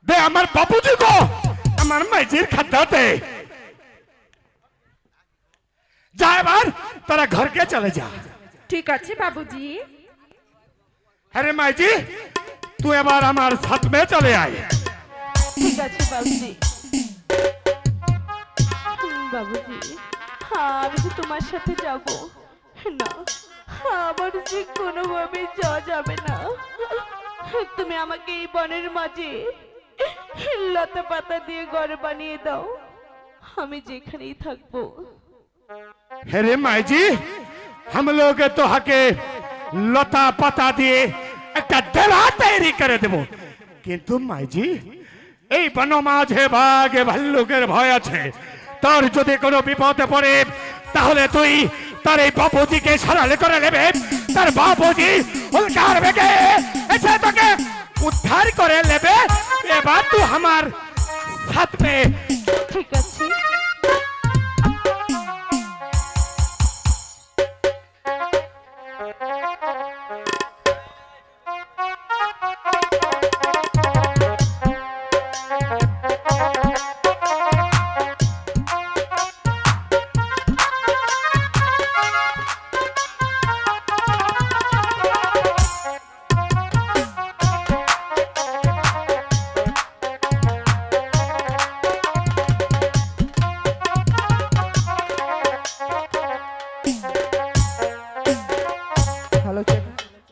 দে আমার বাবুজি গো, আমার মাইজির খাদ্য দে। যা এবার তোরা ঘরকে চলে যা। ঠিক আছে বাবুজি। আরে মাইজি, তুই এবার আমার সাথ মে চলে আয়। ঠিক আছে বাবুজি। বাবুজি, আমি তো তোমার সাথে যাব না, আমার যে কোনোভাবে যাওয়া যাবে না। তুমি আমাকে এই বনের মাঝে লতা পাতা দিয়ে ঘর বানিয়ে দাও, আমি যেখানেই থাকবো। अरे माई जी, हम लोग तो हके लता पता दिए एक डेरा तैयारी करे देबो, किंतु माई जी এই বন মাঝে বাঘে ভাল্লুকের ভয় আছে। তোর যদি কোনো বিপদে পড়ে তাহলে তুই তার এই বাবুজিকে সারালে করে নেবে। তার বাবুজি উল্কার বেগে এসে তোকে উদ্ধার করে নেবে। এবার তুই আমার সাথ মে। ঠিক আছে।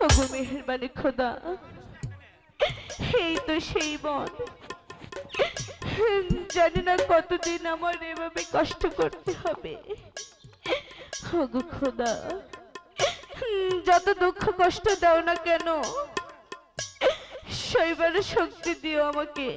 ওগো মেহেরবানি খোদা, এই তো সেই বন। জানি না কতদিন আমার এভাবে কষ্ট করতে হবে। ওগো খোদা, যত দুঃখ কষ্ট দাও না কেন, সইবার শক্তি দিও আমাকে।